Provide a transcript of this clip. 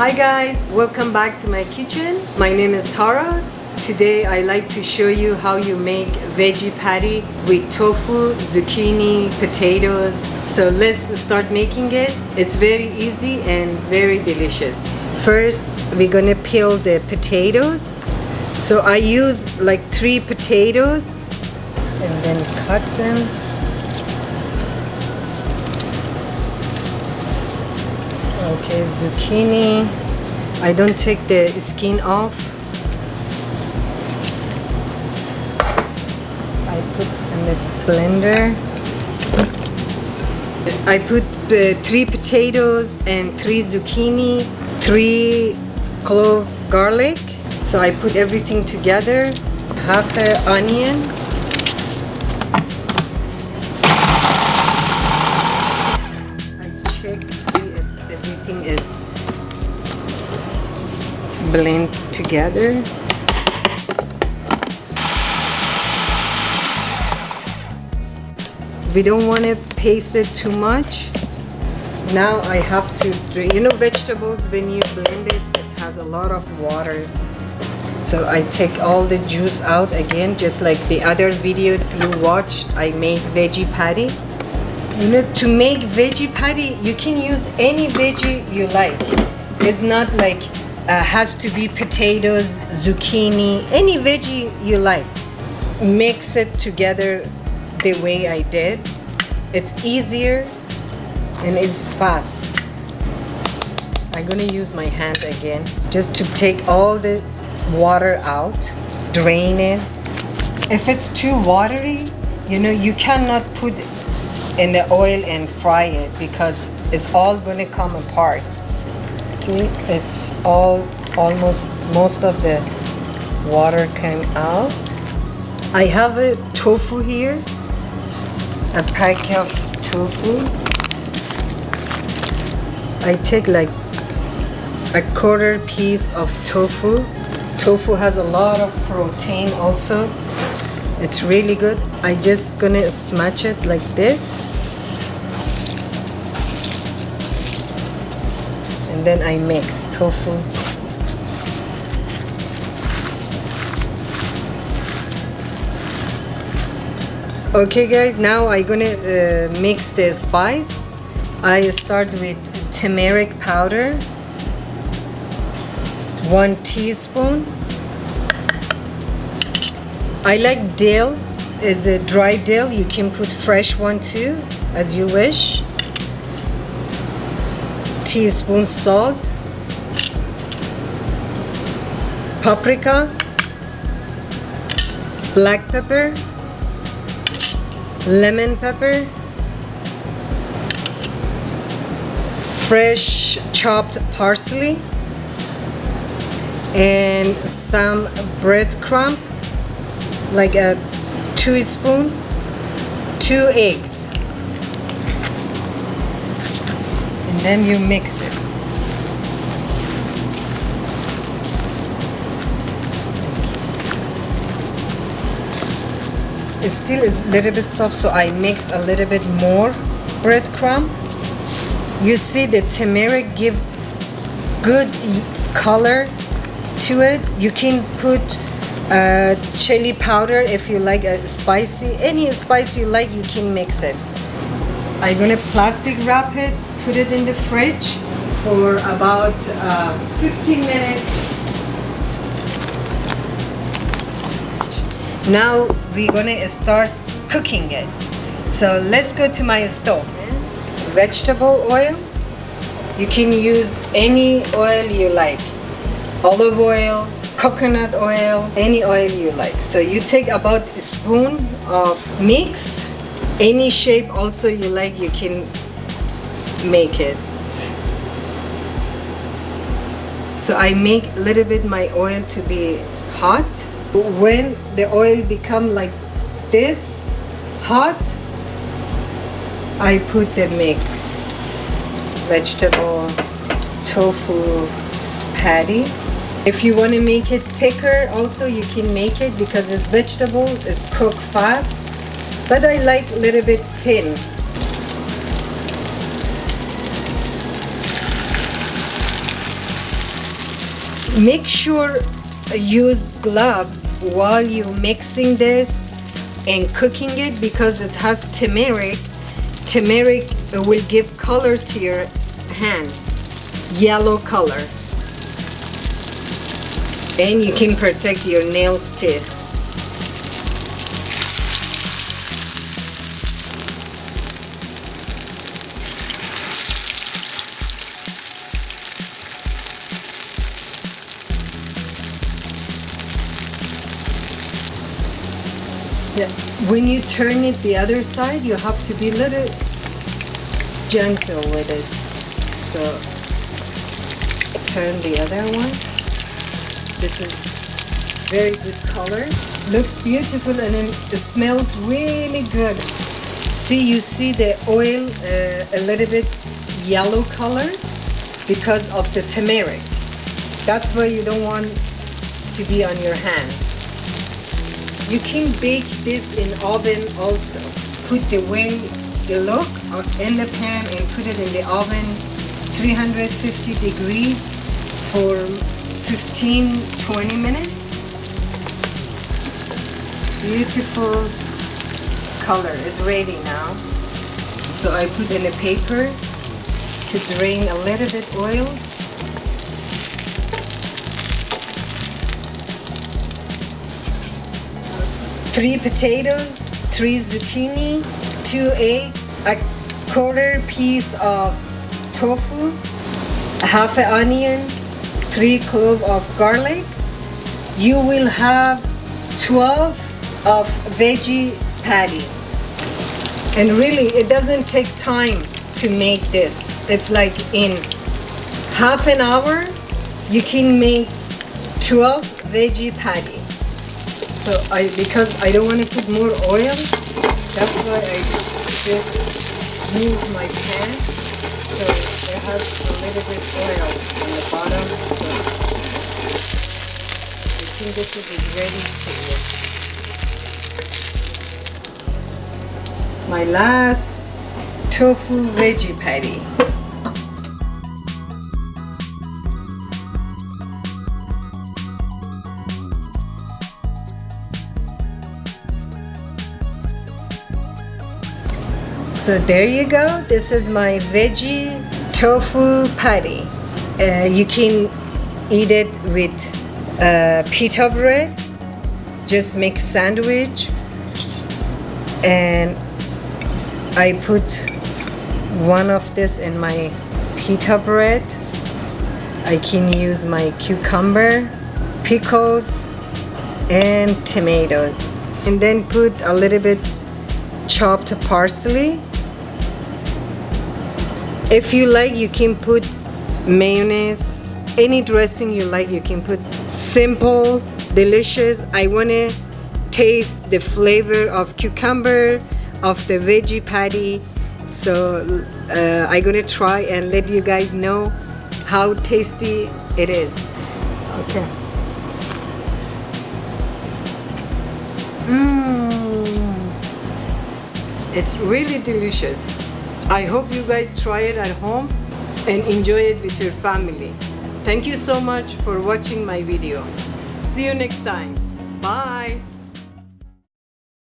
Hi guys, welcome back to my kitchen. My name is Tara. Today I like to show you how you make veggie patty with tofu, zucchini, potatoes. So let's start making it. It's very easy and very delicious. First, we're gonna peel the potatoes. So I use like 3 potatoes and then cut them. Okay, zucchini. I don't take the skin off. I put in the blender. I put the 3 potatoes and 3 zucchini, 3 clove garlic. So I put everything together. Half an onion. I check, see if everything is blend together. We don't want to paste it too much. Now I have to drink. You know, vegetables, when you blend it, it has a lot of water. So I take all the juice out again, just like the other video you watched. I made veggie patty. You know, to make veggie patty, you can use any veggie you like. It's not like has to be potatoes, zucchini, any veggie you like. Mix it together the way I did. It's easier and it's fast. I'm gonna use my hand again just to take all the water out, drain it. If it's too watery, you know, you cannot put in the oil and fry it because it's all gonna come apart. See, it's almost most of the water came out. I have a tofu here, a pack of tofu. I take like a quarter piece of tofu. Tofu has a lot of protein also. It's really good. I just gonna smash it like this. And then I mix tofu. Okay guys, now I'm gonna mix the spice. I start with turmeric powder, 1 teaspoon. I like dill, is a dry dill. You can put fresh one too, as you wish. Teaspoon salt, paprika, black pepper, lemon pepper, fresh chopped parsley, and some breadcrumb, like a 2 spoon, 2 eggs. And then you mix it. It still is a little bit soft, so I mix a little bit more breadcrumb. You see the turmeric give good color to it. You can put chili powder if you like spicy. Any spice you like, you can mix it. I'm gonna plastic wrap it, put it in the fridge for about 15 minutes. Now we're gonna start cooking it. So let's go to my stove. Vegetable oil. You can use any oil you like. Olive oil, coconut oil, any oil you like. So you take about a spoon of mix. Any shape also you like, you can make it. So I make a little bit my oil to be hot. When the oil become like this hot, I put the mix vegetable tofu patty. If you want to make it thicker also, you can make it because it's vegetable, it's cooked fast, but I like a little bit thin. Make sure use gloves while you're mixing this and cooking it, because it has turmeric. Turmeric will give color to your hand, yellow color, and you can protect your nails too. Yeah. When you turn it the other side, you have to be a little gentle with it. So turn the other one. This is very good color. Looks beautiful, and it smells really good. See, you see the oil a little bit yellow color because of the turmeric. That's why you don't want to be on your hand. You can bake this in oven also. Put the way you look in the pan and put it in the oven 350 degrees for 15-20 minutes. Beautiful color is ready now. So I put in a paper to drain a little bit oil. 3 potatoes, 3 zucchini, 2 eggs, a quarter piece of tofu, half an onion, 3 cloves of garlic. You will have 12 of veggie patty. And really, it doesn't take time to make this. It's like in half an hour, you can make 12 veggie patty. So because I don't want to put more oil, that's why I just move my pan so it has a little bit oil on the bottom. So I think this is ready to use. My last tofu veggie patty. So there you go. This is my veggie tofu patty. You can eat it with pita bread. Just make sandwich. And I put one of this in my pita bread. I can use my cucumber, pickles, and tomatoes. And then put a little bit chopped parsley. If you like, you can put mayonnaise, any dressing you like, you can put. Simple, delicious. I want to taste the flavor of cucumber, of the veggie patty. So I'm gonna try and let you guys know how tasty it is. Okay. It's really delicious. I hope you guys try it at home and enjoy it with your family. Thank you so much for watching my video. See you next time. Bye.